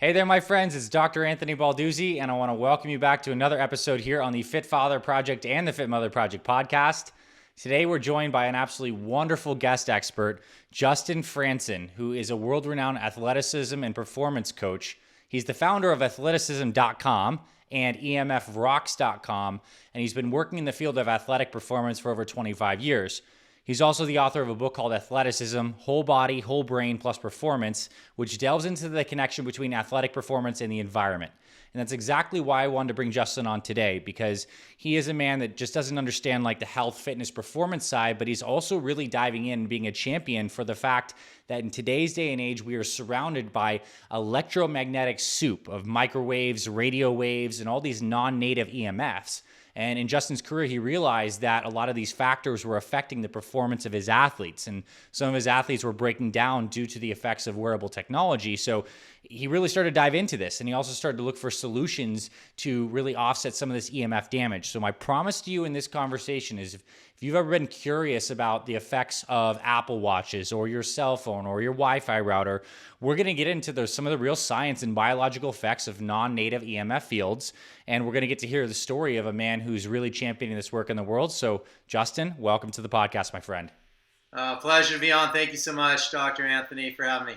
Hey there, my friends. It's Dr. Anthony Balduzzi, and I want to welcome you back to another episode here on the Fit Father Project and the Fit Mother Project podcast. Today, we're joined by an absolutely wonderful guest expert, Justin Frandson, who is a world-renowned athleticism and performance coach. He's the founder of Athleticism.com and EMFRocks.com, and he's been working in the field of athletic performance for over 25 years. He's also the author of a book called Athleticism, Whole Body, Whole Brain Plus Performance, which delves into the connection between athletic performance and the environment. And that's exactly why I wanted to bring Justin on today, because he is a man that just doesn't understand like the health, fitness, performance side, but he's also really diving in and being a champion for the fact that in today's day and age, we are surrounded by electromagnetic soup of microwaves, radio waves, and all these non-native EMFs. And in Justin's career, he realized that a lot of these factors were affecting the performance of his athletes. And some of his athletes were breaking down due to the effects of wearable technology. So he really started to dive into this. And he also started to look for solutions to really offset some of this EMF damage. So my promise to you in this conversation is if you've ever been curious about the effects of Apple Watches or your cell phone or your Wi-Fi router, we're going to get into some of the real science and biological effects of non-native EMF fields. And we're going to get to hear the story of a man who's really championing this work in the world. So, Justin, welcome to the podcast, my friend. Pleasure to be on. Thank you so much, Dr. Anthony, for having me.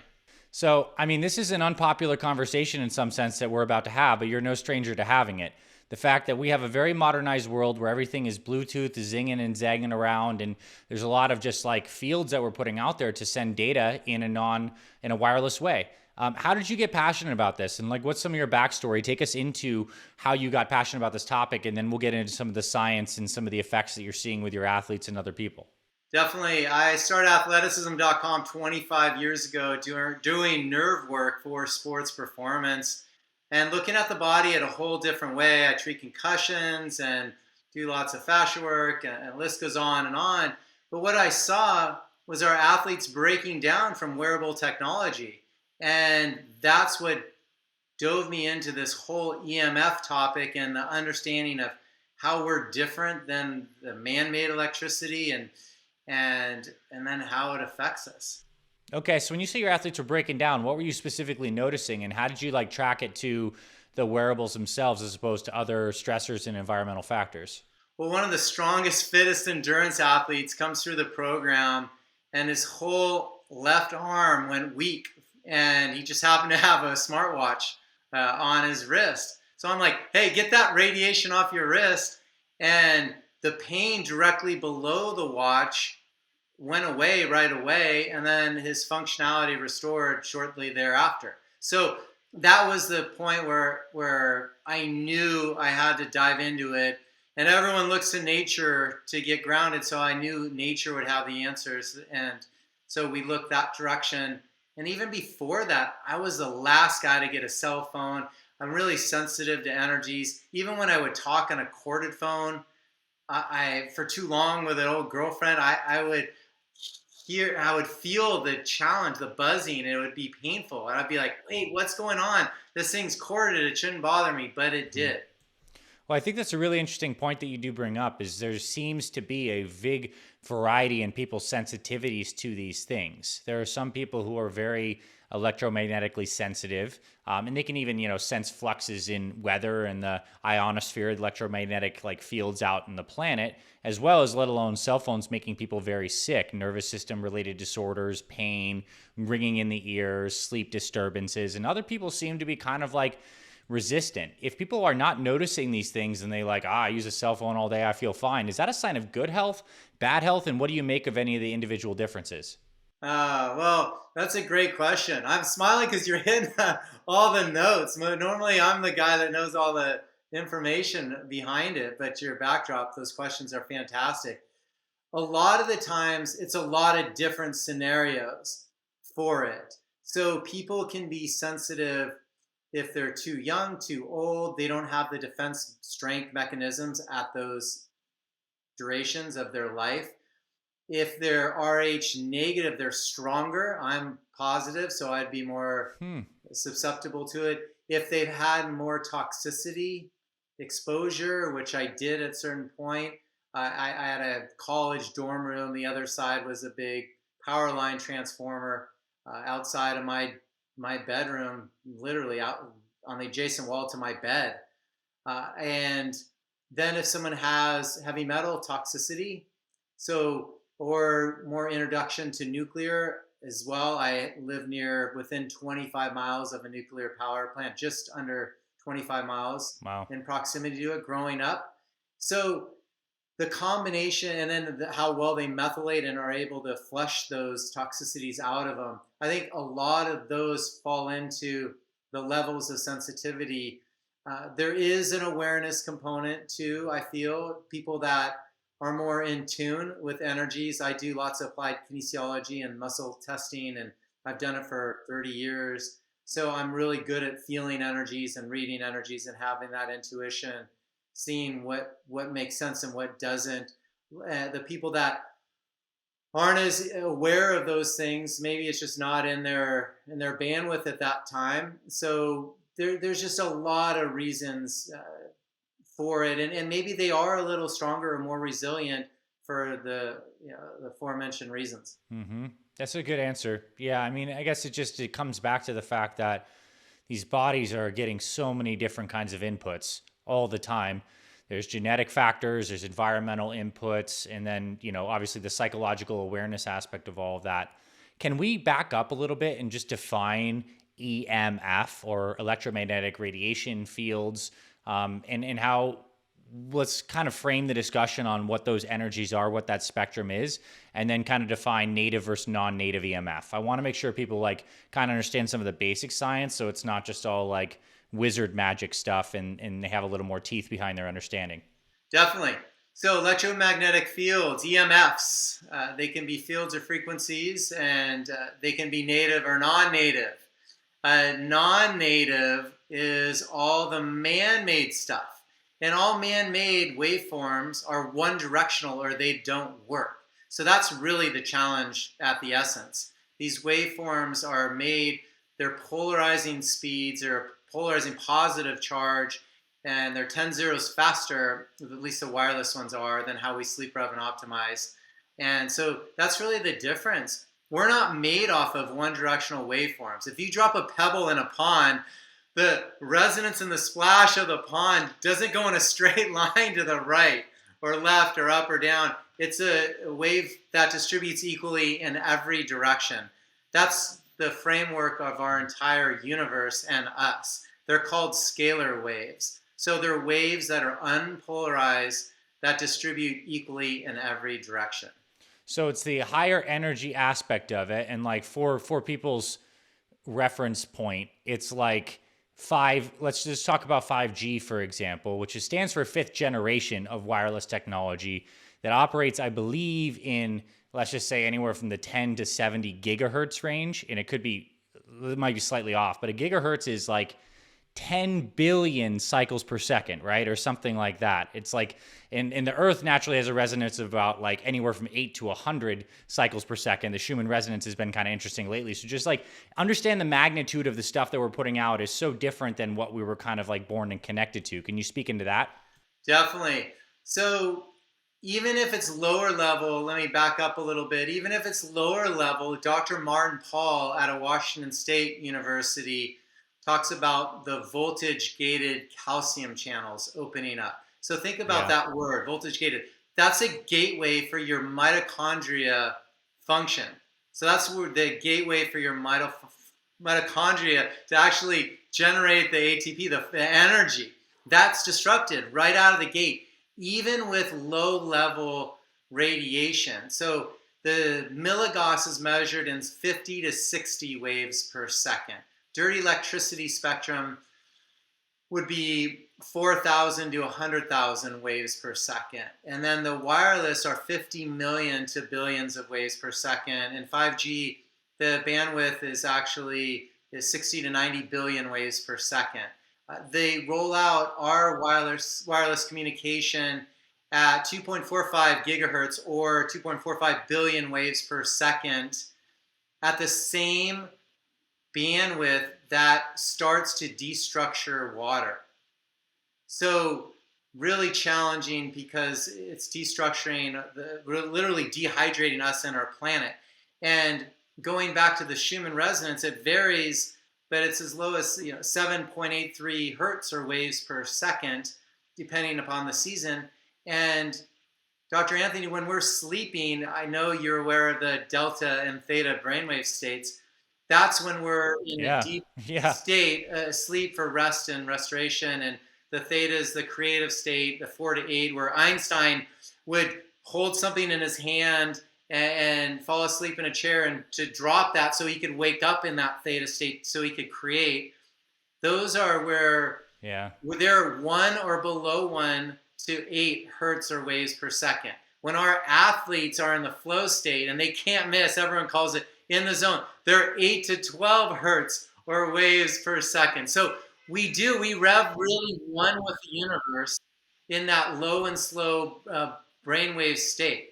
So, I mean, this is an unpopular conversation in some sense that we're about to have, but you're no stranger to having it. The fact that we have a very modernized world where everything is Bluetooth, is zinging and zagging around, and there's a lot of just like fields that we're putting out there to send data in a wireless way. How did you get passionate about this? And like, what's some of your backstory? Take us into how you got passionate about this topic, and then we'll get into some of the science and some of the effects that you're seeing with your athletes and other people. Definitely. I started Athleticism.com 25 years ago doing nerve work for sports performance and looking at the body in a whole different way. I treat concussions and do lots of fascia work, and list goes on and on. But what I saw was our athletes breaking down from wearable technology. And that's what dove me into this whole EMF topic and the understanding of how we're different than the man-made electricity and then how it affects us. Okay, so when you say your athletes were breaking down, what were you specifically noticing, and how did you like track it to the wearables themselves as opposed to other stressors and environmental factors? Well, one of the strongest, fittest endurance athletes comes through the program, and his whole left arm went weak, and he just happened to have a smartwatch on his wrist. So I'm like, hey, get that radiation off your wrist. And the pain directly below the watch went away right away, and then his functionality restored shortly thereafter. So that was the point where I knew I had to dive into it. And everyone looks to nature to get grounded, so I knew nature would have the answers. And so we looked that direction. And even before that, I was the last guy to get a cell phone. I'm really sensitive to energies. Even when I would talk on a corded phone, I for too long with an old girlfriend, I would feel the challenge, the buzzing, and it would be painful. And I'd be like, wait, what's going on? This thing's corded. It shouldn't bother me, but it did. Well, I think that's a really interesting point that you do bring up, is there seems to be a big variety in people's sensitivities to these things. There are some people who are very electromagnetically sensitive, and they can even, sense fluxes in weather and the ionosphere, electromagnetic like fields out in the planet, as well as let alone cell phones making people very sick, nervous system related disorders, pain, ringing in the ears, sleep disturbances, and other people seem to be kind of like resistant. If people are not noticing these things and they like, I use a cell phone all day, I feel fine, is that a sign of good health, bad health, and what do you make of any of the individual differences? Well, that's a great question. I'm smiling because you're hitting all the notes. Normally, I'm the guy that knows all the information behind it, but your backdrop, those questions are fantastic. A lot of the times, it's a lot of different scenarios for it. So people can be sensitive if they're too young, too old, they don't have the defense strength mechanisms at those durations of their life. If they're Rh negative, they're stronger. I'm positive, so I'd be more susceptible to it. If they've had more toxicity exposure, which I did at a certain point, I had a college dorm room. The other side was a big power line transformer outside of my my bedroom, literally out on the adjacent wall to my bed. And then if someone has heavy metal toxicity, so or more introduction to nuclear as well. I live within 25 miles of a nuclear power plant, just under 25 miles Wow. in proximity to it growing up. So the combination, and then how well they methylate and are able to flush those toxicities out of them. I think a lot of those fall into the levels of sensitivity. There is an awareness component too. I feel people that are more in tune with energies. I do lots of applied kinesiology and muscle testing, and I've done it for 30 years. So I'm really good at feeling energies and reading energies and having that intuition, seeing what makes sense and what doesn't. The people that aren't as aware of those things, maybe it's just not in their bandwidth at that time. So there's just a lot of reasons for it, and maybe they are a little stronger or more resilient for the aforementioned reasons. Mm-hmm. That's a good answer. Yeah, I mean, I guess it comes back to the fact that these bodies are getting so many different kinds of inputs all the time. There's genetic factors, there's environmental inputs, and then, obviously the psychological awareness aspect of all of that. Can we back up a little bit and just define EMF, or electromagnetic radiation fields, and how, let's kind of frame the discussion on what those energies are, what that spectrum is, and then kind of define native versus non-native EMF. I want to make sure people kind of understand some of the basic science, so it's not just all wizard magic stuff, and they have a little more teeth behind their understanding. Definitely. So electromagnetic fields, EMFs, they can be fields or frequencies, and they can be native or non-native. Non-native is all the man-made stuff. And all man-made waveforms are one directional or they don't work. So that's really the challenge at the essence. These waveforms are made, they're polarizing speeds, they're polarizing positive charge, and they're 10 zeros faster, at least the wireless ones are, than how we sleep, rev, and optimize. And so that's really the difference. We're not made off of one directional waveforms. If you drop a pebble in a pond, the resonance and the splash of the pond doesn't go in a straight line to the right or left or up or down. It's a wave that distributes equally in every direction. That's the framework of our entire universe and us. They're called scalar waves. So they're waves that are unpolarized that distribute equally in every direction. So it's the higher energy aspect of it, and for people's reference point, it's let's just talk about 5G, for example, which stands for fifth generation of wireless technology that operates, I believe, in, let's just say, anywhere from the 10 to 70 gigahertz range. And it might be slightly off, but a gigahertz is 10 billion cycles per second, right? Or something like that. It's and the Earth naturally has a resonance of about anywhere from 8 to 100 cycles per second. The Schumann resonance has been kind of interesting lately. So just understand the magnitude of the stuff that we're putting out is so different than what we were kind of born and connected to. Can you speak into that? Definitely. So even if it's lower level, let me back up a little bit. Even if it's lower level, Dr. Martin Paul at a Washington State University talks about the voltage-gated calcium channels opening up. So think about that word, voltage-gated. That's a gateway for your mitochondria function. So that's the gateway for your mitochondria to actually generate the ATP, the energy. That's disrupted right out of the gate, even with low-level radiation. So the milligauss is measured in 50 to 60 waves per second. Dirty electricity spectrum would be 4,000 to 100,000 waves per second. And then the wireless are 50 million to billions of waves per second. And 5G, the bandwidth is 60 to 90 billion waves per second. They roll out our wireless communication at 2.45 gigahertz or 2.45 billion waves per second at the same bandwidth that starts to destructure water. So really challenging because it's destructuring, literally dehydrating us and our planet. And going back to the Schumann resonance, it varies but it's as low as 7.83 hertz or waves per second, depending upon the season. And Dr. Anthony, when we're sleeping, I know you're aware of the delta and theta brainwave states. That's when we're in a deep state, sleep for rest and restoration. And the theta is the creative state, the 4 to 8, where Einstein would hold something in his hand and fall asleep in a chair and to drop that so he could wake up in that theta state so he could create. Those are where they're 1 or below 1 to 8 hertz or waves per second. When our athletes are in the flow state and they can't miss, everyone calls it in the zone, they're 8 to 12 hertz or waves per second. So we rev really one with the universe in that low and slow brainwave state.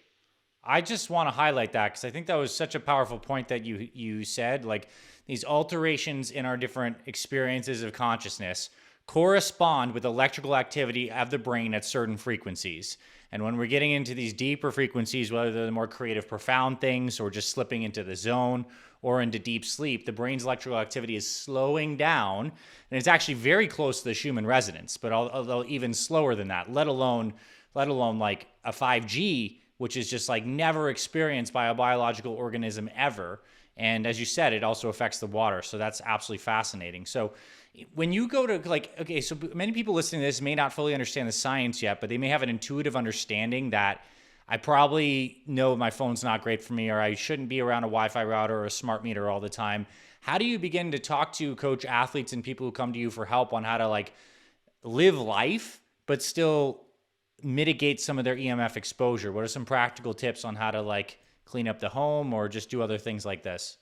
I just want to highlight that because I think that was such a powerful point that you said. Like, these alterations in our different experiences of consciousness correspond with electrical activity of the brain at certain frequencies. And when we're getting into these deeper frequencies, whether they're the more creative, profound things or just slipping into the zone or into deep sleep, the brain's electrical activity is slowing down. And it's actually very close to the Schumann resonance, but although even slower than that, let alone like a 5G, which is just like never experienced by a biological organism ever. And as you said, it also affects the water. So that's absolutely fascinating. So when you go to okay, so many people listening to this may not fully understand the science yet, but they may have an intuitive understanding that I probably know my phone's not great for me, or I shouldn't be around a Wi-Fi router or a smart meter all the time. How do you begin to talk to coach athletes and people who come to you for help on how to like live life, but still mitigate some of their EMF exposure? What are some practical tips on how to like clean up the home or just do other things like this?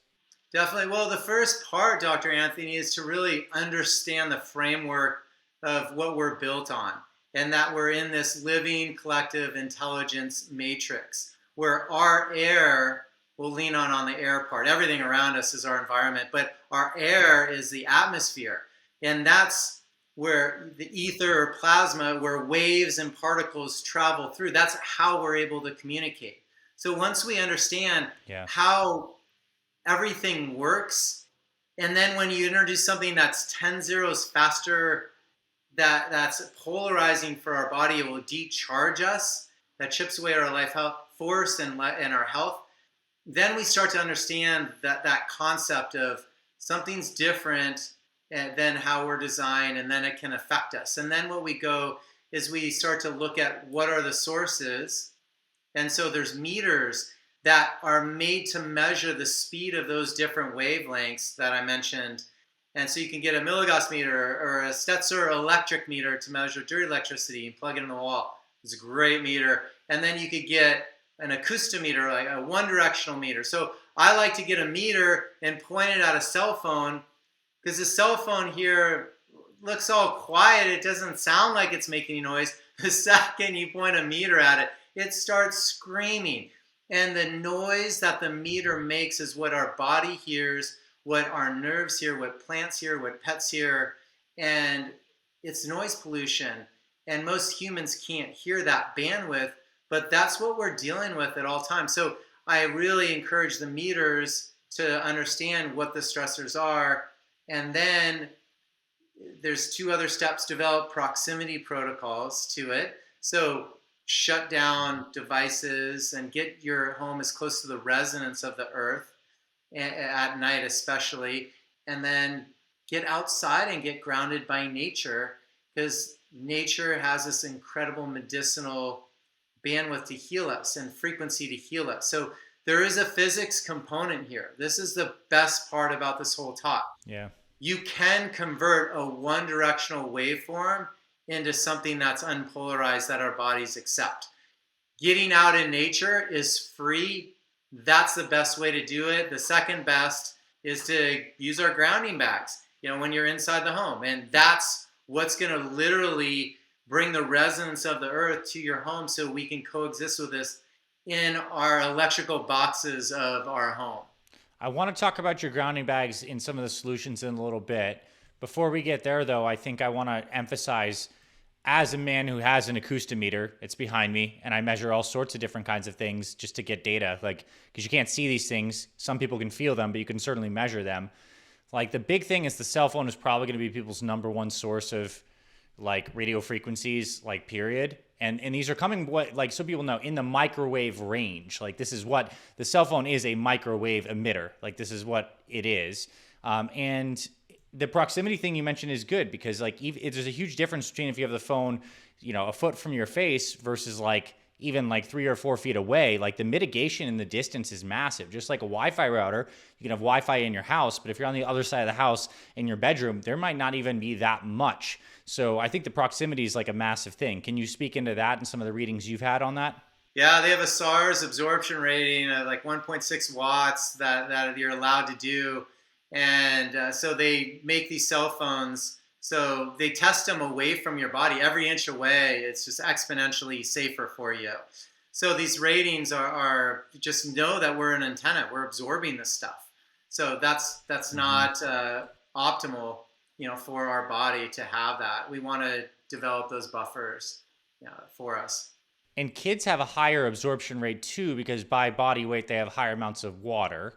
Definitely. Well, the first part, Dr. Anthony, is to really understand the framework of what we're built on, and that we're in this living collective intelligence matrix where our air, we'll lean on the air part. Everything around us is our environment, but our air is the atmosphere. And that's where the ether or plasma, where waves and particles travel through. That's how we're able to communicate. So once we understand how everything works, and then when you introduce something that's 10 zeros faster, that's polarizing for our body, it will decharge us, that chips away our life force and our health, then we start to understand that concept of something's different than how we're designed, and then it can affect us. And then what we go is we start to look at what are the sources. And so there's meters that are made to measure the speed of those different wavelengths that I mentioned. And so you can get a milligauss meter or a Stetzer electric meter to measure dirty electricity and plug it in the wall. It's a great meter. And then you could get an acoustometer, like a one-directional meter. So I like to get a meter and point it at a cell phone, because the cell phone here looks all quiet. It doesn't sound like it's making noise. The second you point a meter at it, it starts screaming. And the noise that the meter makes is what our body hears, what our nerves hear, what plants hear, what pets hear, and it's noise pollution. And most humans can't hear that bandwidth, but that's what we're dealing with at all times. So I really encourage the meters to understand what the stressors are. And then there's 2 other steps: develop proximity protocols to it. So shut down devices and get your home as close to the resonance of the earth at night especially, and then get outside and get grounded by nature, because nature has this incredible medicinal bandwidth to heal us and frequency to heal us. So there is a physics component here. This is the best part about this whole talk. Yeah. You can convert a one-directional waveform into something that's unpolarized that our bodies accept. Getting out in nature is free. That's the best way to do it. The second best is to use our grounding bags, when you're inside the home. And that's what's going to literally bring the resonance of the earth to your home so we can coexist with this in our electrical boxes of our home. I want to talk about your grounding bags in some of the solutions in a little bit. Before we get there, though, I think I want to emphasize, as a man who has an acoustometer, it's behind me, and I measure all sorts of different kinds of things just to get data, because you can't see these things. Some people can feel them, but you can certainly measure them. Like the big thing is the cell phone is probably going to be people's number one source of like radio frequencies, like period. And these are coming like so people know in the microwave range. Like this is what the cell phone is, a microwave emitter. Like this is what it is. And the proximity thing you mentioned is good because like there's a huge difference between if you have the phone, a foot from your face versus like even like 3 or 4 feet away. Like the mitigation in the distance is massive. Just like a Wi-Fi router, you can have Wi-Fi in your house, but if you're on the other side of the house in your bedroom, there might not even be that much. So I think the proximity is like a massive thing. Can you speak into that and some of the readings you've had on that? Yeah, they have a SARS absorption rating of like 1.6 watts that you're allowed to do. And so they make these cell phones. So they test them away from your body. Every inch away, it's just exponentially safer for you. So these ratings are just know that we're an antenna. We're absorbing this stuff. So that's not optimal, for our body to have that. We want to develop those buffers for us. And kids have a higher absorption rate too because by body weight, they have higher amounts of water.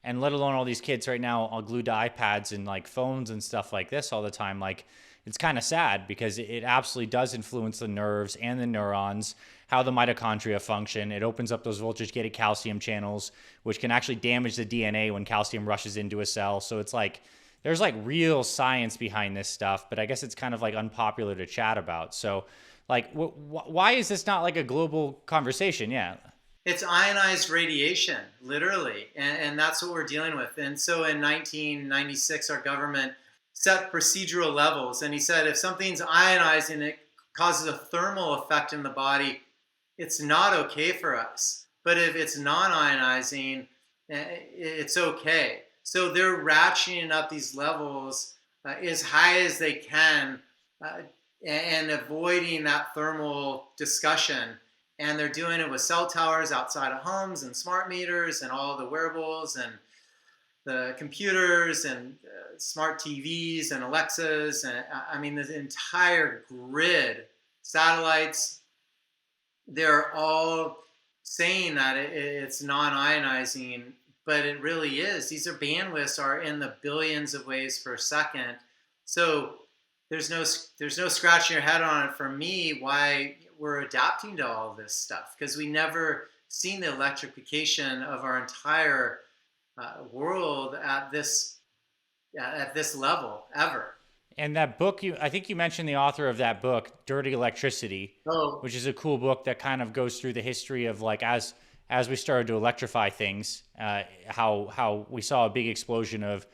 And let alone all these kids right now all glued to iPads and like phones and stuff like this all the time. Like it's kind of sad because it absolutely does influence the nerves and the neurons, how the mitochondria function. It opens up those voltage-gated calcium channels, which can actually damage the DNA when calcium rushes into a cell. So it's like there's like real science behind this stuff, but I guess it's kind of like unpopular to chat about. So like, why is this not like a global conversation? Yeah. It's ionized radiation, literally, and that's what we're dealing with. And so in 1996, our government set procedural levels, and he said if something's ionized and it causes a thermal effect in the body, it's not okay for us. But if it's non-ionizing, it's okay. So they're ratcheting up these levels as high as they can and avoiding that thermal discussion. And they're doing it with cell towers outside of homes and smart meters and all the wearables and the computers and smart TVs and Alexas. And I mean, the entire grid, satellites, they're all saying that it's non-ionizing, but it really is. These bandwidths are in the billions of waves per second. So there's no scratching your head on it for me why we're adapting to all this stuff, because we never seen the electrification of our entire world at this level ever. And that book, I think you mentioned the author of that book, Dirty Electricity, which is a cool book that kind of goes through the history of like as we started to electrify things, how we saw a big explosion of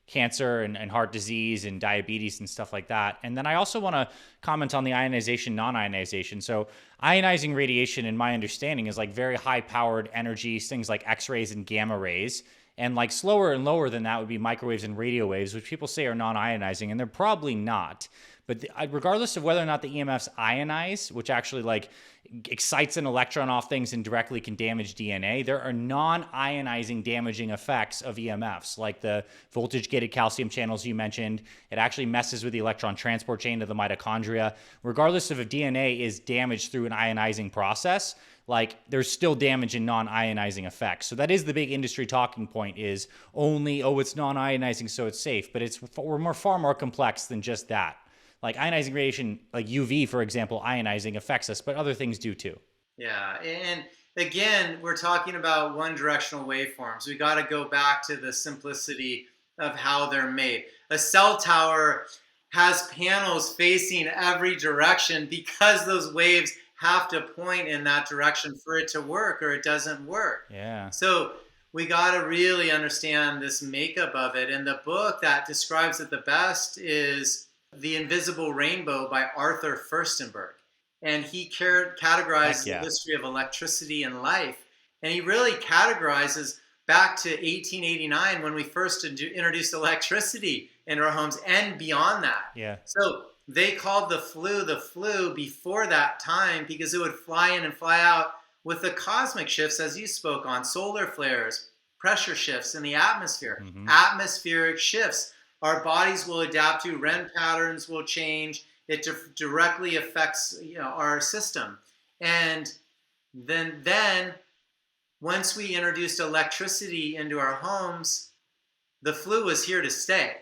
cancer and heart disease and diabetes and stuff like that. And then I also want to comment on the ionization, non-ionization. So ionizing radiation, in my understanding, is like very high powered energies, things like X-rays and gamma rays. And like slower and lower than that would be microwaves and radio waves, which people say are non-ionizing, and they're probably not. But regardless of whether or not the EMFs ionize, which actually like excites an electron off things and directly can damage DNA, there are non-ionizing damaging effects of EMFs, like the voltage-gated calcium channels you mentioned. It actually messes with the electron transport chain to the mitochondria. Regardless of if DNA is damaged through an ionizing process, like there's still damage in non-ionizing effects. So that is the big industry talking point is only, it's non-ionizing, so it's safe. But we're far more complex than just that. Like ionizing radiation, like UV, for example, ionizing affects us, but other things do too. Yeah, and again, we're talking about one directional waveforms. We got to go back to the simplicity of how they're made. A cell tower has panels facing every direction because those waves have to point in that direction for it to work, or it doesn't work. Yeah. So we got to really understand this makeup of it. And the book that describes it the best is The Invisible Rainbow by Arthur Furstenberg. And he categorized the history of electricity and life. And he really categorizes back to 1889 when we first introduced electricity in our homes and beyond that. Yeah. So they called the flu before that time because it would fly in and fly out with the cosmic shifts, as you spoke on, solar flares, pressure shifts in the atmosphere, atmospheric shifts. Our bodies will adapt to, REM patterns will change. It directly affects our system. And then once we introduced electricity into our homes, the flu was here to stay.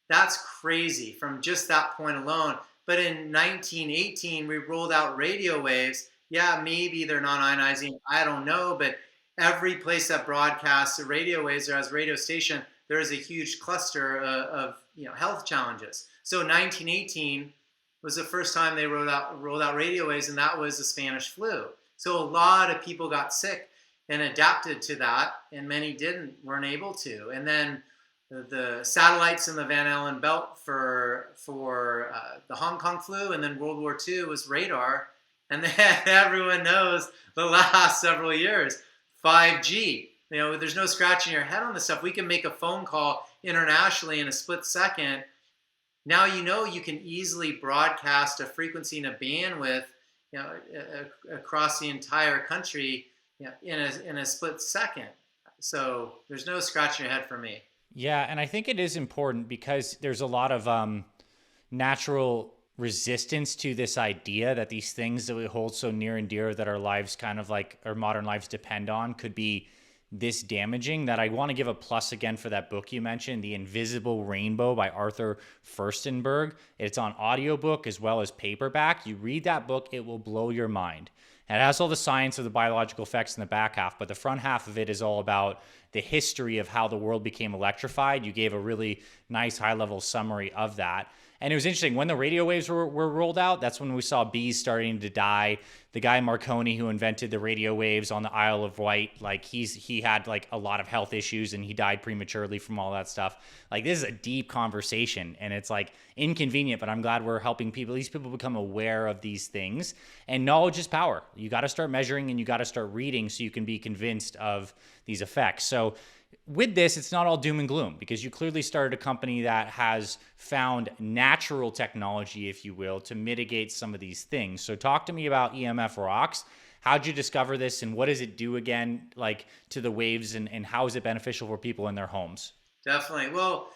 That's crazy from just that point alone. But in 1918, we rolled out radio waves. Yeah, maybe they're non-ionizing. I don't know. But every place that broadcasts the radio waves or has a radio station, there is a huge cluster of health challenges. So 1918 was the first time they rolled out radio waves, and that was the Spanish flu. So a lot of people got sick and adapted to that, and many weren't able to. And then the satellites in the Van Allen belt for the Hong Kong flu, and then World War II was radar. And then everyone knows the last several years, 5G. There's no scratching your head on this stuff. We can make a phone call internationally in a split second. Now you can easily broadcast a frequency and a bandwidth across the entire country in a split second. So there's no scratching your head for me. Yeah, and I think it is important because there's a lot of natural resistance to this idea that these things that we hold so near and dear, that our lives our modern lives depend on, could be this damaging. That I want to give a plus again for that book you mentioned, The Invisible Rainbow by Arthur Furstenberg. It's on audiobook as well as paperback. You read that book, it will blow your mind. And it has all the science of the biological effects in the back half, but the front half of it is all about the history of how the world became electrified. You gave a really nice high-level summary of that. And it was interesting, when the radio waves were rolled out, that's when we saw bees starting to die. The guy Marconi who invented the radio waves on the Isle of Wight, he had a lot of health issues and he died prematurely from all that stuff. This is a deep conversation, and it's inconvenient, but I'm glad we're helping people. These people become aware of these things, and knowledge is power. You got to start measuring and you got to start reading so you can be convinced of these effects. So with this, it's not all doom and gloom, because you clearly started a company that has found natural technology, if you will, to mitigate some of these things. So talk to me about EMFRocks. How'd you discover this, and what does it do again, to the waves, and how is it beneficial for people in their homes? Definitely. Well,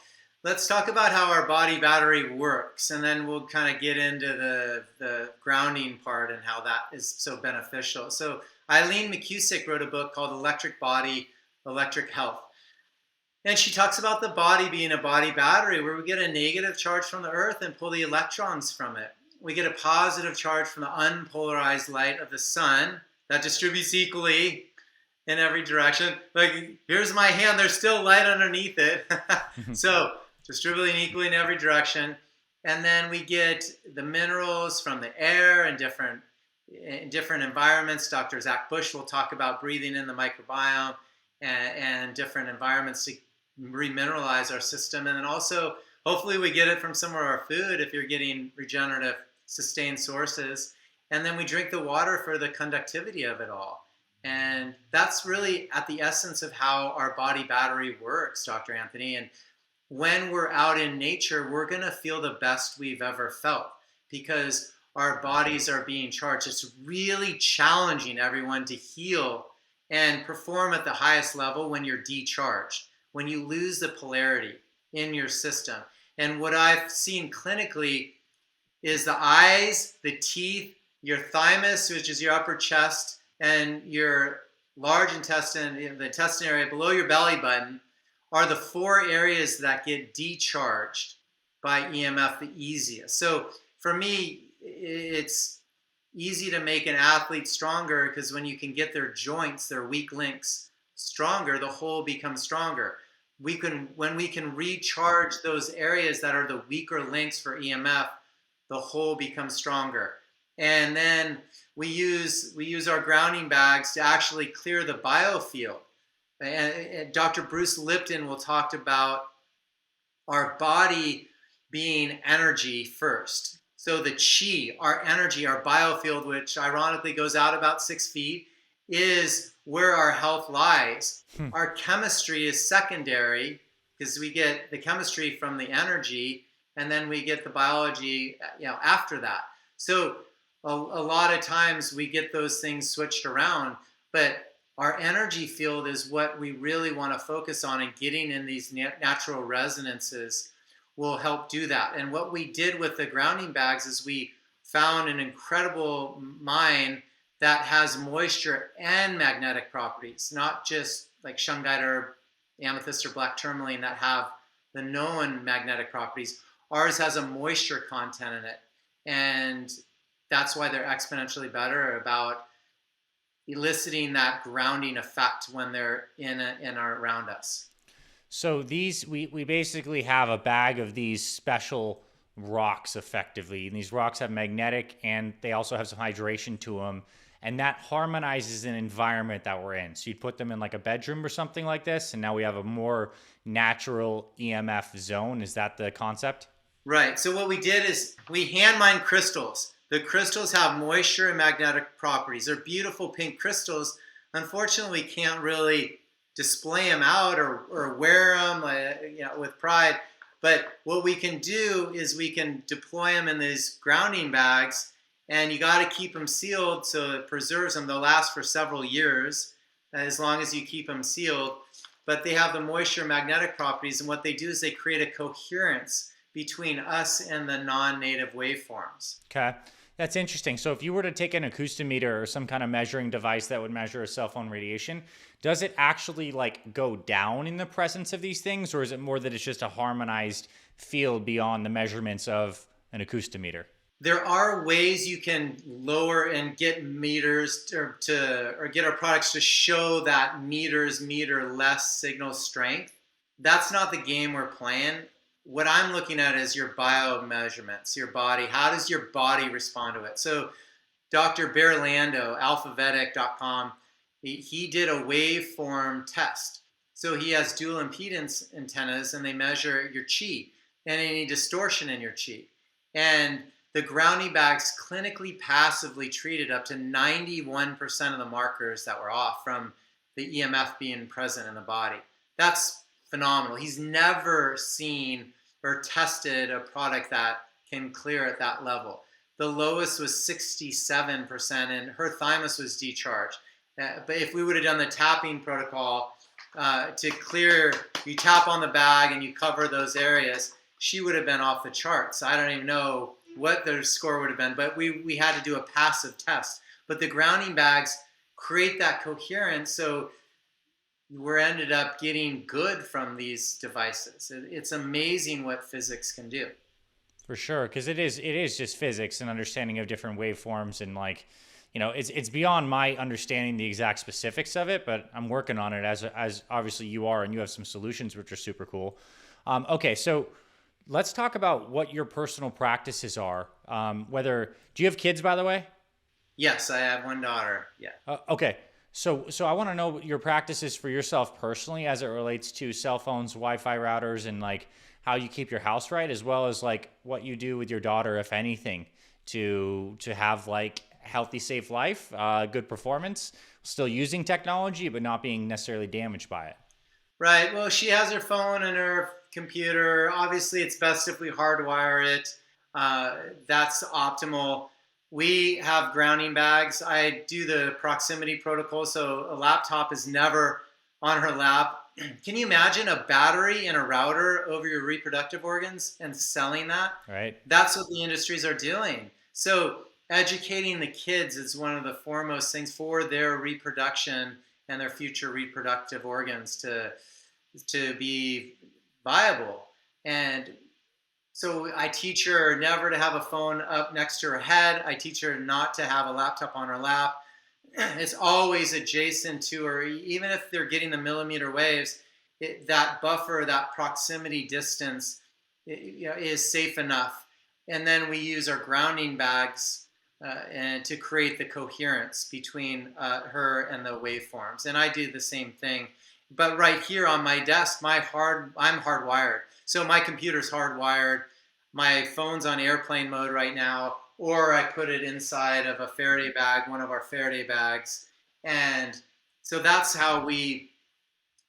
let's talk about how our body battery works, and then we'll kind of get into the grounding part and how that is so beneficial. So Eileen McCusick wrote a book called Electric Body, Electric Health. And she talks about the body being a body battery, where we get a negative charge from the earth and pull the electrons from it. We get a positive charge from the unpolarized light of the sun that distributes equally in every direction. Here's my hand, there's still light underneath it. So distributing equally in every direction. And then we get the minerals from the air and different environments. Dr. Zach Bush will talk about breathing in the microbiome and different environments to remineralize our system. And then also, hopefully we get it from some of our food if you're getting regenerative, sustained sources. And then we drink the water for the conductivity of it all. And that's really at the essence of how our body battery works, Dr. Anthony. And when we're out in nature, we're going to feel the best we've ever felt, because our bodies are being charged. It's really challenging, everyone, to heal and perform at the highest level when you're decharged, when you lose the polarity in your system. And what I've seen clinically is the eyes, the teeth, your thymus, which is your upper chest, and your large intestine, the intestine area below your belly button, are the 4 areas that get decharged by EMF the easiest. So for me, it's easy to make an athlete stronger, because when you can get their joints, their weak links, stronger, the whole becomes stronger. When we can recharge those areas that are the weaker links for EMF, the whole becomes stronger. And then we use our grounding bags to actually clear the biofield. And Dr. Bruce Lipton will talk about our body being energy first. So the chi, our energy, our biofield, which ironically goes out about 6 feet, is where our health lies. Our chemistry is secondary, because we get the chemistry from the energy, and then we get the biology, after that. So a lot of times we get those things switched around, but our energy field is what we really want to focus on, and getting in these natural resonances will help do that. And what we did with the grounding bags is we found an incredible mine that has moisture and magnetic properties, not just like shungite or amethyst or black tourmaline that have the known magnetic properties. Ours has a moisture content in it, and that's why they're exponentially better about eliciting that grounding effect when they're in or around us. So these, we basically have a bag of these special rocks effectively. And these rocks have magnetic and they also have some hydration to them. And that harmonizes an environment that we're in. So you'd put them in like a bedroom or something like this. And now we have a more natural EMF zone. Is that the concept? Right. So what we did is we hand mined crystals. The crystals have moisture and magnetic properties. They're beautiful pink crystals. Unfortunately, we can't really display them out or wear them with pride. But what we can do is we can deploy them in these grounding bags, and you got to keep them sealed so it preserves them. They'll last for several years as long as you keep them sealed. But they have the moisture and magnetic properties, and what they do is they create a coherence between us and the non-native waveforms. Okay. That's interesting. So if you were to take an acoustimeter or some kind of measuring device that would measure a cell phone radiation, does it actually like go down in the presence of these things, or is it more that it's just a harmonized field beyond the measurements of an acoustimeter? There are ways you can lower and get meters or get our products to show that meters meter less signal strength. That's not the game we're playing. What I'm looking at is your bio measurements, your body. How does your body respond to it? So Dr. Berlando, alphavetic.com, he did a waveform test. So he has dual impedance antennas, and they measure your chi and any distortion in your chi. And the grounding bags clinically passively treated up to 91% of the markers that were off from the EMF being present in the body. That's phenomenal. He's never seen or tested a product that can clear at that level. The lowest was 67%, and her thymus was decharged. But if we would have done the tapping protocol to clear, you tap on the bag and you cover those areas, she would have been off the charts. I don't even know what the score would have been, but we had to do a passive test. But the grounding bags create that coherence, so we're ended up getting good from these devices. It's amazing what physics can do. For sure, because it is just physics and understanding of different waveforms, and like, it's beyond my understanding the exact specifics of it, but I'm working on it as obviously you are, and you have some solutions which are super cool. Okay, so let's talk about what your personal practices are. Do you have kids, by the way? Yes, I have one daughter. Yeah. Okay. So I want to know your practices for yourself personally as it relates to cell phones, Wi-Fi routers, and like how you keep your house right, as well as like what you do with your daughter, if anything, to have like healthy, safe life, good performance, still using technology, but not being necessarily damaged by it. Right. Well, she has her phone and her computer. Obviously, it's best if we hardwire it. That's optimal. We have grounding bags. I do the proximity protocol, so a laptop is never on her lap. Can you imagine a battery and a router over your reproductive organs and selling that? Right. That's what the industries are doing. So educating the kids is one of the foremost things for their reproduction and their future reproductive organs to be viable. And so I teach her never to have a phone up next to her head. I teach her not to have a laptop on her lap. It's always adjacent to her. Even if they're getting the millimeter waves, that buffer, that proximity distance is safe enough. And then we use our grounding bags and to create the coherence between her and the waveforms. And I do the same thing. But right here on my desk, I'm hardwired. So my computer's hardwired. My phone's on airplane mode right now, or I put it inside of a Faraday bag, one of our Faraday bags. And so that's how we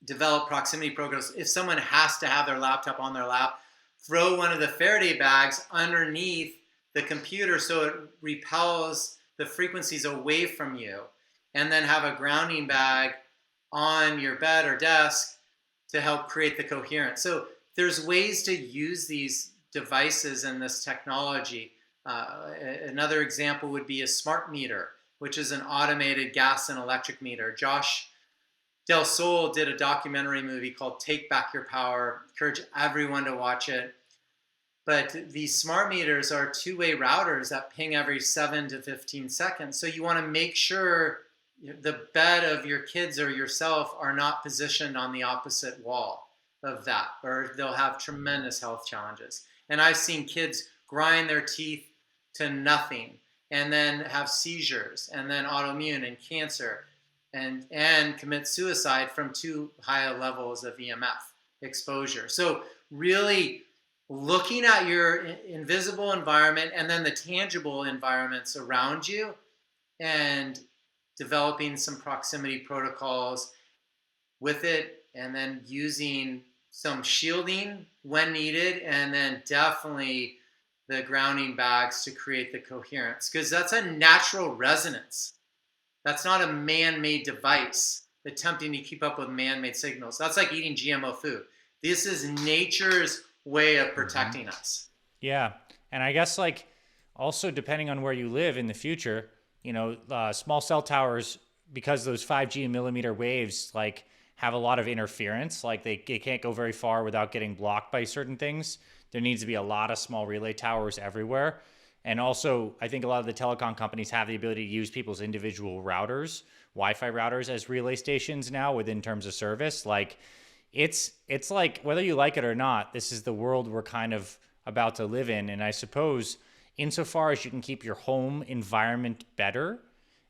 develop proximity programs. If someone has to have their laptop on their lap, throw one of the Faraday bags underneath the computer so it repels the frequencies away from you, and then have a grounding bag on your bed or desk to help create the coherence. So there's ways to use these devices and this technology. Another example would be a smart meter, which is an automated gas and electric meter. Josh Del Sol did a documentary movie called Take Back Your Power. Encourage everyone to watch it. But these smart meters are two-way routers that ping every 7 to 15 seconds. So you want to make sure the bed of your kids or yourself are not positioned on the opposite wall of that, or they'll have tremendous health challenges. And I've seen kids grind their teeth to nothing and then have seizures and then autoimmune and cancer and commit suicide from too high levels of EMF exposure. So really looking at your invisible environment and then the tangible environments around you and developing some proximity protocols with it, and then using some shielding when needed, and then definitely the grounding bags to create the coherence, because that's a natural resonance. That's not a man-made device attempting to keep up with man-made signals. That's like eating GMO food. This is nature's way of protecting us. Yeah. And I guess like also depending on where you live in the future, small cell towers, because those 5G and millimeter waves like have a lot of interference, like they can't go very far without getting blocked by certain things. There needs to be a lot of small relay towers everywhere. And also, I think a lot of the telecom companies have the ability to use people's individual routers, Wi-Fi routers as relay stations now within terms of service. Like it's like, whether you like it or not, this is the world we're kind of about to live in. And I suppose insofar as you can keep your home environment better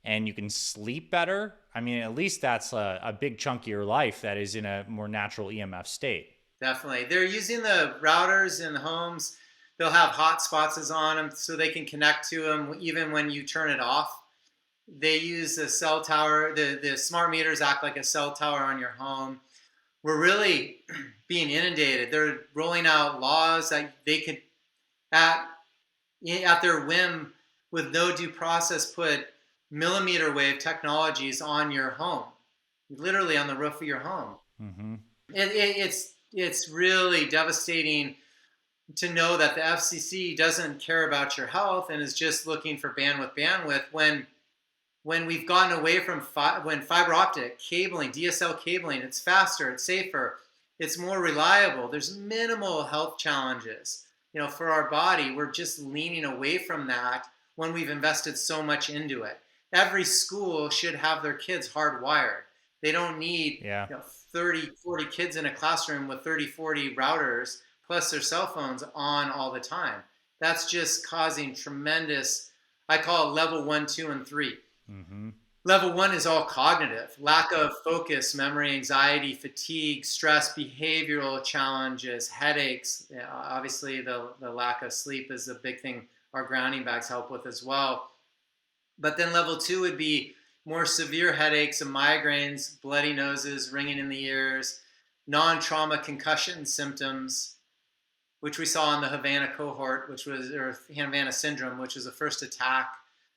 and you can sleep better, I mean, at least that's a big chunk of your life that is in a more natural EMF state. Definitely. They're using the routers in the homes. They'll have hotspots on them so they can connect to them even when you turn it off. They use the cell tower. The smart meters act like a cell tower on your home. We're really being inundated. They're rolling out laws that they could, at their whim, with no due process, put millimeter wave technologies on your home, literally on the roof of your home. Mm-hmm. It's really devastating to know that the FCC doesn't care about your health and is just looking for bandwidth when we've gotten away from when fiber optic cabling, DSL cabling, it's faster, it's safer, it's more reliable. There's minimal health challenges, for our body. We're just leaning away from that when we've invested so much into it. Every school should have their kids hardwired. They don't need 30, 40 kids in a classroom with 30, 40 routers plus their cell phones on all the time. That's just causing tremendous, I call it level 1, 2, and 3. Mm-hmm. Level 1 is all cognitive, lack of focus, memory, anxiety, fatigue, stress, behavioral challenges, headaches. Obviously, the lack of sleep is a big thing our grounding bags help with as well. But then level 2 would be more severe headaches and migraines, bloody noses, ringing in the ears, non-trauma concussion symptoms, which we saw in the Havana cohort, or Havana syndrome, which was the first attack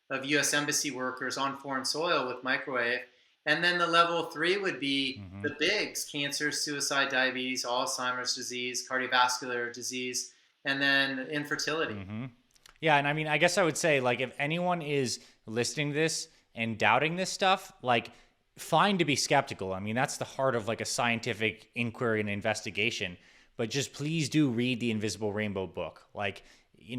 of U.S. embassy workers on foreign soil with microwave. And then the level 3 would be the bigs: cancer, suicide, diabetes, Alzheimer's disease, cardiovascular disease, and then infertility. Mm-hmm. Yeah, and I mean, I guess I would say, like, if anyone is listening to this and doubting this stuff, like, fine to be skeptical. I mean, that's the heart of like a scientific inquiry and investigation. But just please do read the Invisible Rainbow book. Like,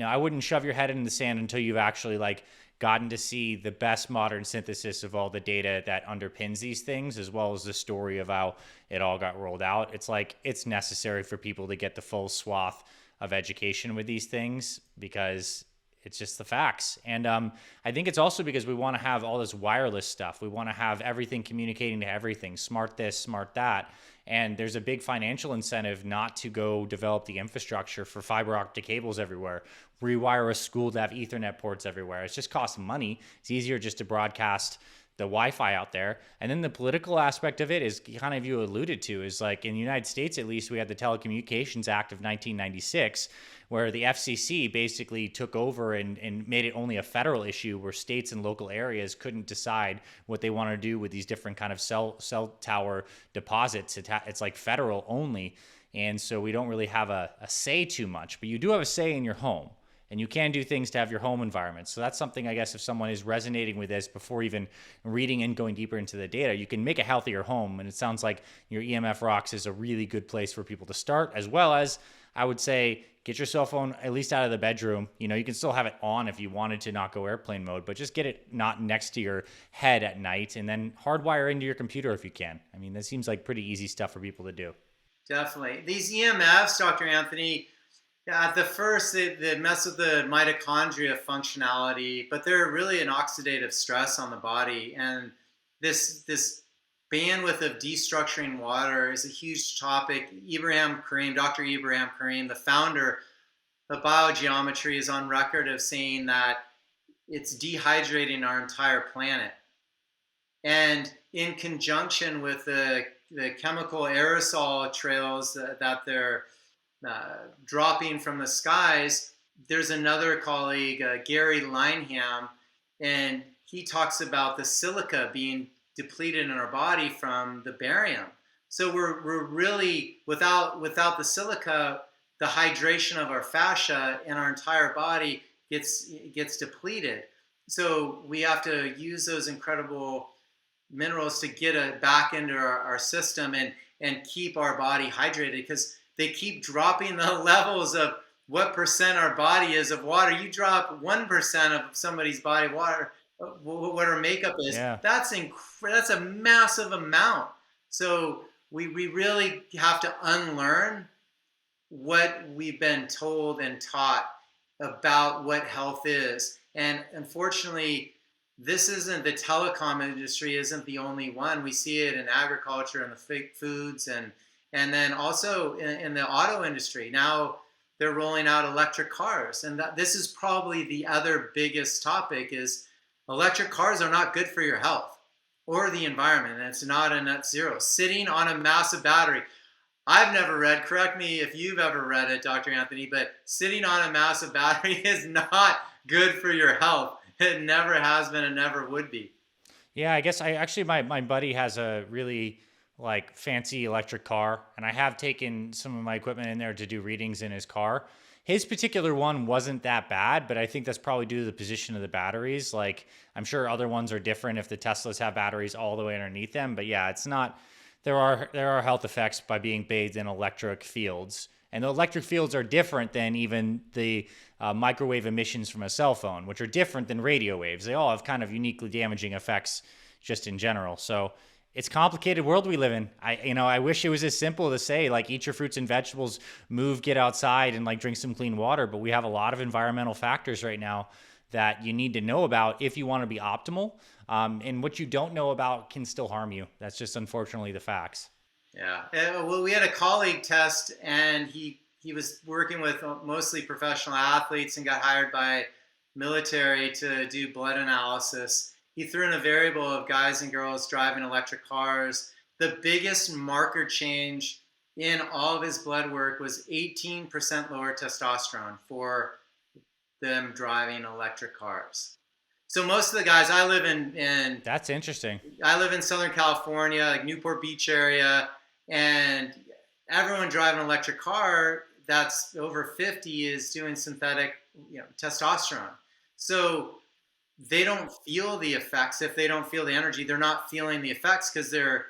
I wouldn't shove your head in the sand until you've actually like gotten to see the best modern synthesis of all the data that underpins these things, as well as the story of how it all got rolled out. It's like, it's necessary for people to get the full swath of education with these things, because it's just the facts. And I think it's also because we want to have all this wireless stuff. We want to have everything communicating to everything, smart this, smart that. And there's a big financial incentive not to go develop the infrastructure for fiber optic cables everywhere, rewire a school to have Ethernet ports everywhere. It just costs money. It's easier just to broadcast the Wi-Fi out there. And then the political aspect of it is kind of, you alluded to, is like in the United States, at least, we had the Telecommunications Act of 1996, where the FCC basically took over and made it only a federal issue, where states and local areas couldn't decide what they want to do with these different kind of cell tower deposits. It's like federal only. And so we don't really have a say too much, but you do have a say in your home. And you can do things to have your home environment. So that's something, I guess, if someone is resonating with this before even reading and going deeper into the data, you can make a healthier home. And it sounds like your EMFRocks is a really good place for people to start, as well as, I would say, get your cell phone at least out of the bedroom. You can still have it on if you wanted to not go airplane mode, but just get it not next to your head at night, and then hardwire into your computer if you can. I mean, that seems like pretty easy stuff for people to do. Definitely. These EMFs, Dr. Anthony, at the first, they mess with the mitochondria functionality, but they're really an oxidative stress on the body. And this bandwidth of destructuring water is a huge topic. Dr. Ibrahim Karim, the founder of biogeometry, is on record of saying that it's dehydrating our entire planet. And in conjunction with the chemical aerosol trails that they're dropping from the skies, there's another colleague, Gary Lineham, and he talks about the silica being depleted in our body from the barium. So we're really, without the silica, the hydration of our fascia and our entire body gets depleted. So we have to use those incredible minerals to get it back into our system and keep our body hydrated, because they keep dropping the levels of what percent our body is of water. You drop 1% of somebody's body water, what our makeup is. Yeah. That's a massive amount. So we really have to unlearn what we've been told and taught about what health is. And unfortunately, the telecom industry isn't the only one. We see it in agriculture and the fake foods, and then also in the auto industry. Now they're rolling out electric cars. And this is probably the other biggest topic, is electric cars are not good for your health or the environment. And it's not a net zero. Sitting on a massive battery. I've never read, correct me if you've ever read it, Dr. Anthony, but sitting on a massive battery is not good for your health. It never has been and never would be. Yeah, I guess my buddy has a really fancy electric car, and I have taken some of my equipment in there to do readings in his car. His particular one wasn't that bad, but I think that's probably due to the position of the batteries. I'm sure other ones are different if the Teslas have batteries all the way underneath them, but yeah, it's not. There are health effects by being bathed in electric fields, and the electric fields are different than even the microwave emissions from a cell phone, which are different than radio waves. They all have kind of uniquely damaging effects just in general. So it's a complicated world we live in. I wish it was as simple to say, eat your fruits and vegetables, move, get outside, and drink some clean water. But we have a lot of environmental factors right now that you need to know about if you want to be optimal. And what you don't know about can still harm you. That's just unfortunately the facts. Yeah. Well, we had a colleague test, and he was working with mostly professional athletes and got hired by military to do blood analysis. He threw in a variable of guys and girls driving electric cars. The biggest marker change in all of his blood work was 18% lower testosterone for them driving electric cars. So most of the guys, I live in That's interesting. I live in Southern California, Newport Beach area, and everyone driving an electric car that's over 50 is doing synthetic, testosterone. So they don't feel the effects. If they don't feel the energy, they're not feeling the effects because they're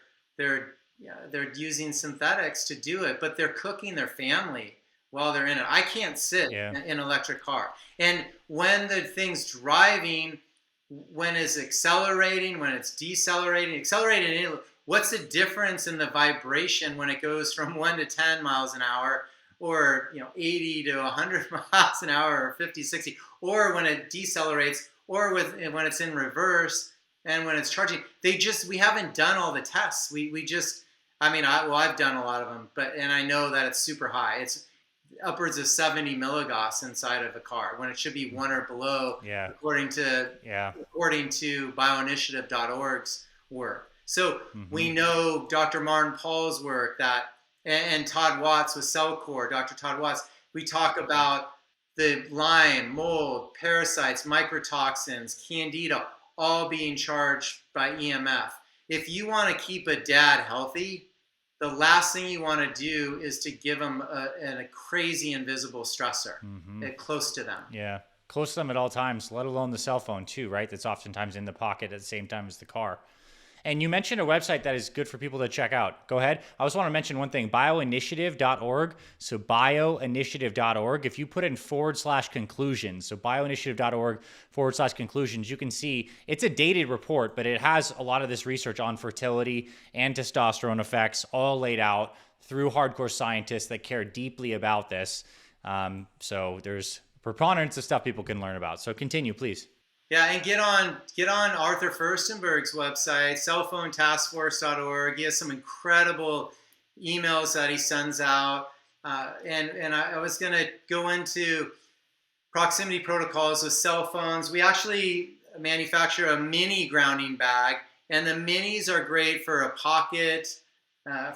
using synthetics to do it, but they're cooking their family while they're in it. I can't sit in an electric car. And when the thing's driving, when it's accelerating, when it's decelerating, what's the difference in the vibration when it goes from 1 to 10 miles an hour, or 80 to 100 miles an hour, or 50, 60, or when it decelerates, or when it's in reverse and when it's charging? We haven't done all the tests. I've done a lot of them, and I know that it's super high. It's upwards of 70 milligauss inside of a car when it should be 1 or below, according to bioinitiative.org's work. So we know Dr. Martin Paul's work and Todd Watts with Cellcore, Dr. Todd Watts, we talk about the Lyme, mold, parasites, microtoxins, candida, all being charged by EMF. If you want to keep a dad healthy, the last thing you want to do is to give them a crazy invisible stressor close to them. Yeah. Close to them at all times, let alone the cell phone too, right? That's oftentimes in the pocket at the same time as the car. And you mentioned a website that is good for people to check out. Go ahead. I just want to mention one thing, bioinitiative.org. So bioinitiative.org. If you put in /conclusions, so bioinitiative.org/conclusions, you can see it's a dated report, but it has a lot of this research on fertility and testosterone effects all laid out through hardcore scientists that care deeply about this. So there's preponderance of stuff people can learn about. So continue, please. Yeah, and get on Arthur Furstenberg's website, cellphonetaskforce.org. He has some incredible emails that he sends out. And I was going to go into proximity protocols with cell phones. We actually manufacture a mini grounding bag, and the minis are great for a pocket,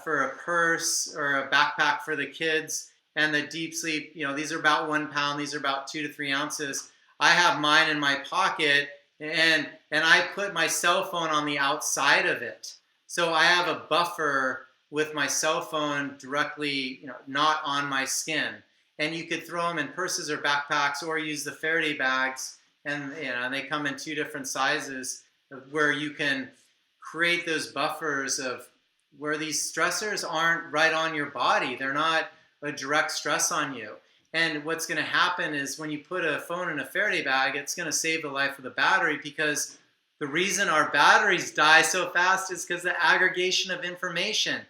for a purse, or a backpack for the kids. And the deep sleep, these are about 1 pound. These are about 2 to 3 ounces. I have mine in my pocket, and I put my cell phone on the outside of it. So I have a buffer with my cell phone directly, not on my skin. And you could throw them in purses or backpacks, or use the Faraday bags, and they come in 2 different sizes, where you can create those buffers of where these stressors aren't right on your body. They're not a direct stress on you. And what's going to happen is when you put a phone in a Faraday bag, it's going to save the life of the battery, because the reason our batteries die so fast is because the aggregation of information.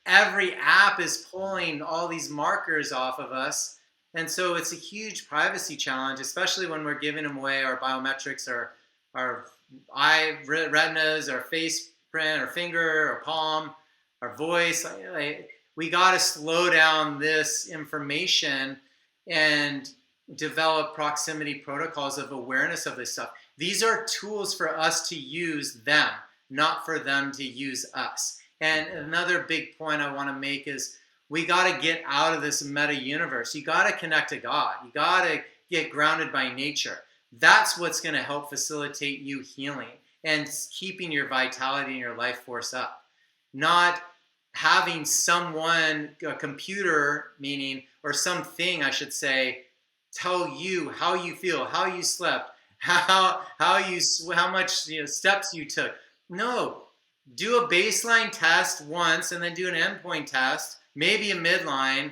Every app is pulling all these markers off of us. And so it's a huge privacy challenge, especially when we're giving them away our biometrics, our eye retinas, our face print, our finger, our palm, our voice. We got to slow down this information and develop proximity protocols of awareness of this stuff. These are tools for us to use them, not for them to use us. And another big point I want to make is we got to get out of this meta universe. You got to connect to God. You got to get grounded by nature. That's what's going to help facilitate you healing and keeping your vitality and your life force up. Not having someone, a computer, or something, I should say, tell you how you feel, how you slept, how much steps you took. No, do a baseline test once, and then do an endpoint test, maybe a midline,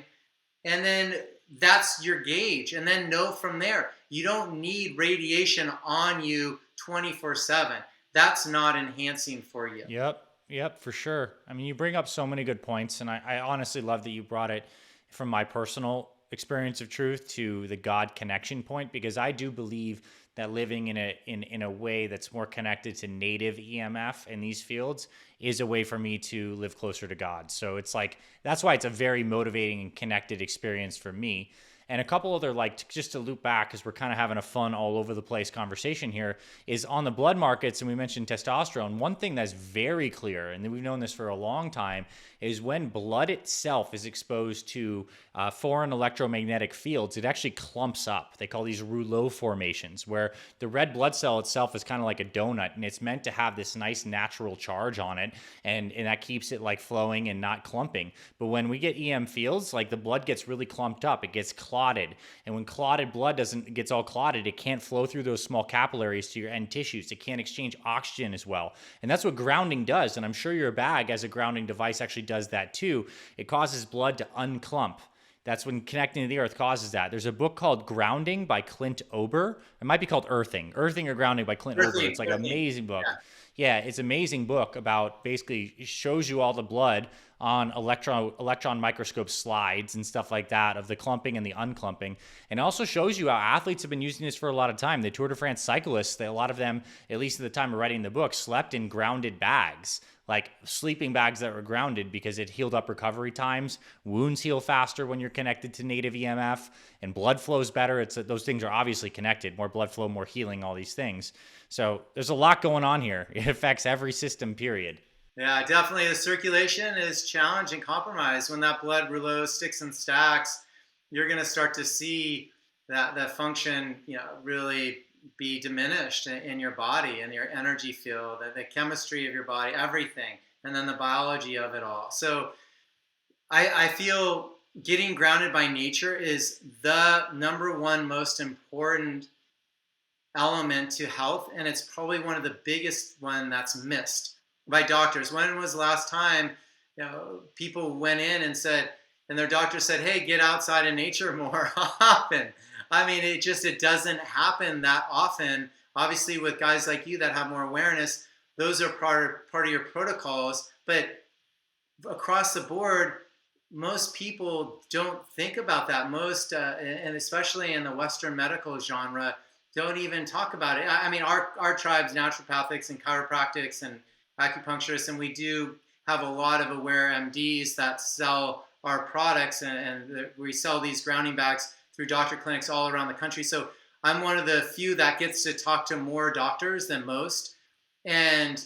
and then that's your gauge, and then know from there. You don't need radiation on you 24/7. That's not enhancing for you. Yep, for sure. I mean, you bring up so many good points, and I honestly love that you brought it from my personal experience of truth to the God connection point, because I do believe that living in a way that's more connected to native EMF in these fields is a way for me to live closer to God. So it's like, that's why it's a very motivating and connected experience for me. And a couple other, just to loop back, because we're kind of having a fun all over the place conversation here, is on the blood markets, and we mentioned testosterone. One thing that's very clear, and we've known this for a long time, is when blood itself is exposed to foreign electromagnetic fields, it actually clumps up. They call these rouleau formations, where the red blood cell itself is kind of like a donut, and it's meant to have this nice natural charge on it, and that keeps it flowing and not clumping. But when we get EM fields, the blood gets really clumped up. It gets clotted, and when clotted blood gets all clotted, it can't flow through those small capillaries to your end tissues. It can't exchange oxygen as well, and that's what grounding does. And I'm sure your bag as a grounding device actually does that too. It causes blood to unclump. That's when connecting to the earth causes that. There's a book called Grounding by Clint Ober. It might be called Earthing or Grounding by Clint Ober. It's an amazing book. Yeah, it's an amazing book about, basically, it shows you all the blood on electron microscope slides and stuff like that of the clumping and the unclumping. And also shows you how athletes have been using this for a lot of time. The Tour de France cyclists, a lot of them, at least at the time of writing the book, slept in grounded bags, like sleeping bags that were grounded, because it healed up recovery times. Wounds heal faster when you're connected to native EMF, and blood flows better. Those things are obviously connected. More blood flow, more healing, all these things. So there's a lot going on here. It affects every system, period. Yeah, definitely. The circulation is challenged and compromised. When that blood rouleau sticks and stacks, you're going to start to see that function, really be diminished in your body and your energy field, the chemistry of your body, everything. and then the biology of it all. So I feel getting grounded by nature is the number one most important element to health, and it's probably one of the biggest one that's missed by doctors. When was the last time people went in and said, and their doctor said, hey, get outside in nature more often? I mean, it doesn't happen that often. Obviously, with guys like you that have more awareness, those are part of your protocols. But across the board, most people don't think about that. Most, and especially in the Western medical genre, don't even talk about it. I mean, our tribe's naturopathics and chiropractics and acupuncturists, and we do have a lot of aware MDs that sell our products, and we sell these grounding bags through doctor clinics all around the country. So I'm one of the few that gets to talk to more doctors than most, and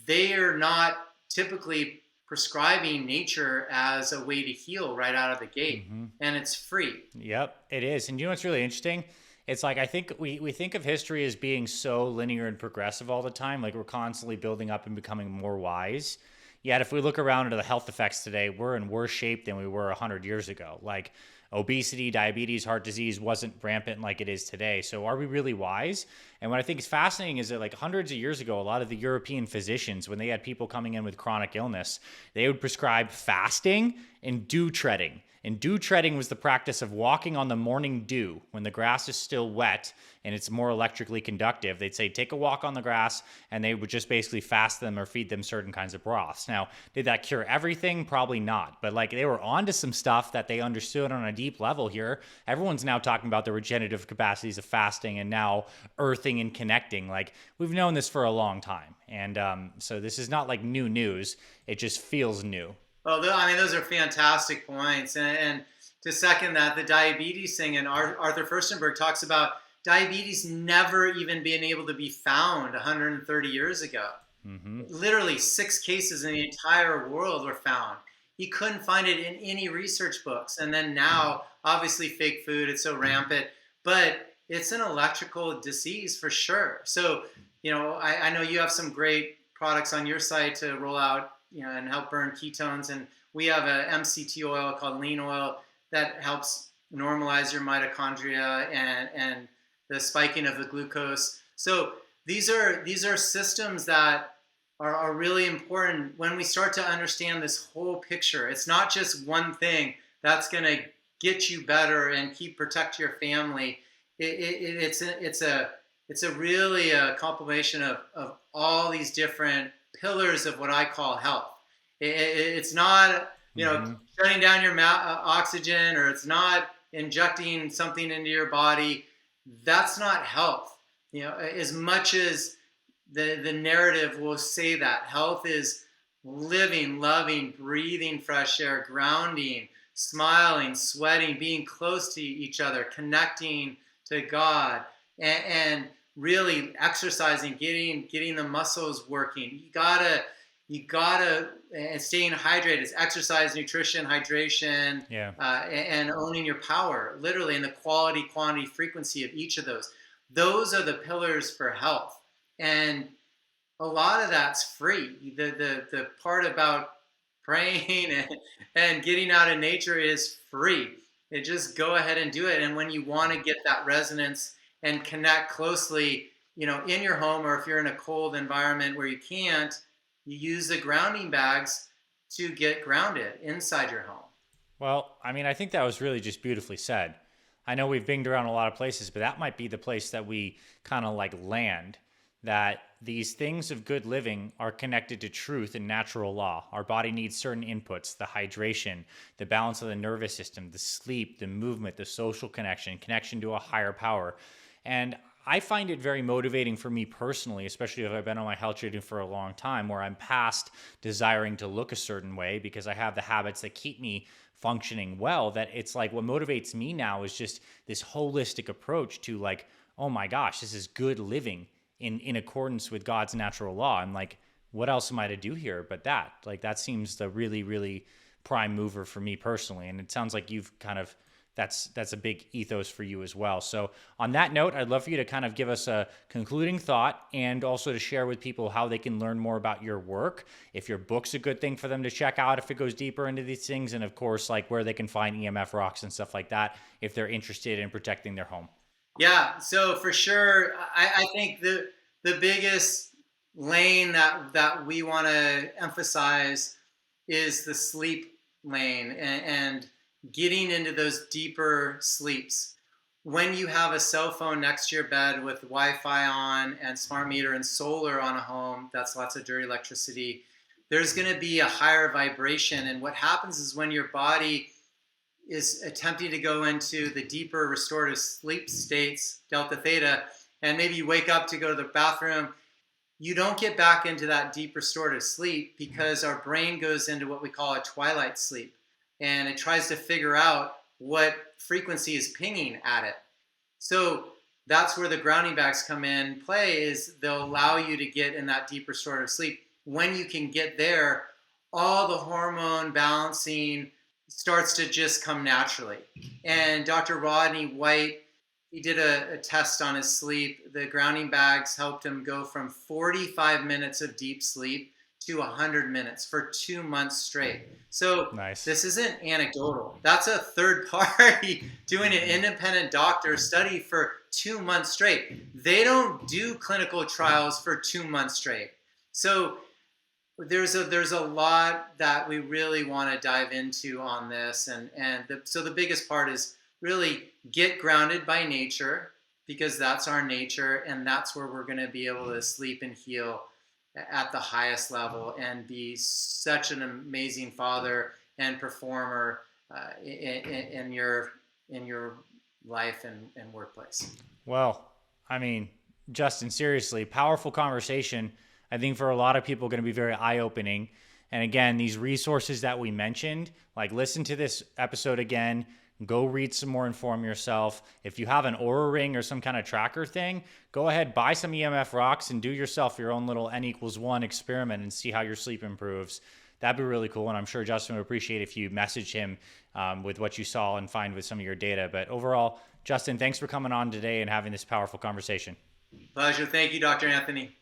they are not typically prescribing nature as a way to heal right out of the gate. And it's free. Yep, it is. And you know what's really interesting? It's like, I think we think of history as being so linear and progressive all the time. Like, we're constantly building up and becoming more wise. Yet if we look around at the health effects today, we're in worse shape than we were 100 years ago. Like, obesity, diabetes, heart disease wasn't rampant like it is today. So are we really wise? And what I think is fascinating is that, like, hundreds of years ago, a lot of the European physicians, when they had people coming in with chronic illness, they would prescribe fasting and dew treading. And dew treading was the practice of walking on the morning dew when the grass is still wet and it's more electrically conductive. They'd say, take a walk on the grass, and they would just basically fast them or feed them certain kinds of broths. Now, did that cure everything? Probably not. But like, they were onto some stuff that they understood on a deep level here. Everyone's now talking about the regenerative capacities of fasting and now earthing and connecting. Like, we've known this for a long time. And so this is not like new news. It just feels new. Well, I mean, those are fantastic points. And to second that, the diabetes thing, and Arthur Furstenberg talks about diabetes never even being able to be found 130 years ago. Literally 6 cases in the entire world were found. He couldn't find it in any research books. And then now, obviously, fake food, it's so rampant, but it's an electrical disease for sure. So, I know you have some great products on your site to roll out, and help burn ketones. And we have a MCT oil called lean oil that helps normalize your mitochondria and the spiking of the glucose. So these are systems that are really important when we start to understand this whole picture. It's not just one thing that's going to get you better and protect your family. It's a really a compilation of all these different pillars of what I call health. It's not, shutting down your oxygen, or it's not injecting something into your body. That's not health. As much as the narrative will say that health is living, loving, breathing fresh air, grounding, smiling, sweating, being close to each other, connecting to God, and really exercising, getting the muscles working. You gotta, and staying hydrated is exercise, nutrition, hydration, and owning your power, literally, and the quality, quantity, frequency of each of those. Those are the pillars for health. And a lot of that's free. The part about praying and getting out in nature is free. Just go ahead and do it. And when you want to get that resonance and connect closely, in your home, or if you're in a cold environment where you can't, you use the grounding bags to get grounded inside your home. Well, I mean, I think that was really just beautifully said. I know we've binged around a lot of places, but that might be the place that we kind of like land, that these things of good living are connected to truth and natural law. Our body needs certain inputs: the hydration, the balance of the nervous system, the sleep, the movement, the social connection to a higher power. And I find it very motivating for me personally, especially if I've been on my health journey for a long time, where I'm past desiring to look a certain way because I have the habits that keep me functioning well, that it's like what motivates me now is just this holistic approach to like, oh my gosh, this is good living in accordance with God's natural law. I'm like, what else am I to do here but that? Like, that seems the really, really prime mover for me personally. And it sounds like you've kind of that's a big ethos for you as well. So on that note, I'd love for you to kind of give us a concluding thought and also to share with people how they can learn more about your work, if your book's a good thing for them to check out if it goes deeper into these things, and of course, like where they can find EMFRocks and stuff like that if they're interested in protecting their home. Yeah, so for sure, I think the biggest lane that we want to emphasize is the sleep lane, and getting into those deeper sleeps. When you have a cell phone next to your bed with Wi-Fi on and smart meter and solar on a home, that's lots of dirty electricity, there's going to be a higher vibration. And what happens is when your body is attempting to go into the deeper restorative sleep states, delta theta, and maybe you wake up to go to the bathroom, you don't get back into that deep restorative sleep because our brain goes into what we call a twilight sleep, and it tries to figure out what frequency is pinging at it. So that's where the grounding bags come in play, is they'll allow you to get in that deep restorative sleep. When you can get there, all the hormone balancing starts to just come naturally. And Dr. Rodney White, he did a test on his sleep. The grounding bags helped him go from 45 minutes of deep sleep to 100 minutes for 2 months straight. So Nice. This isn't anecdotal. That's a third party doing an independent doctor study for 2 months straight. They don't do clinical trials for 2 months straight. So there's a lot that we really want to dive into on this, so the biggest part is really get grounded by nature, because that's our nature, and that's where we're going to be able to sleep and heal at the highest level and be such an amazing father and performer in your life and workplace. Well, I mean, Justin, seriously, powerful conversation. I think for a lot of people going to be very eye-opening. And again, these resources that we mentioned, like listen to this episode again, go read some more, inform yourself. If you have an Oura ring or some kind of tracker thing, go ahead, buy some EMFRocks and do yourself your own little N=1 experiment and see how your sleep improves. That'd be really cool. And I'm sure Justin would appreciate if you message him with what you saw and find with some of your data. But overall, Justin, thanks for coming on today and having this powerful conversation. Pleasure. Thank you, Dr. Anthony.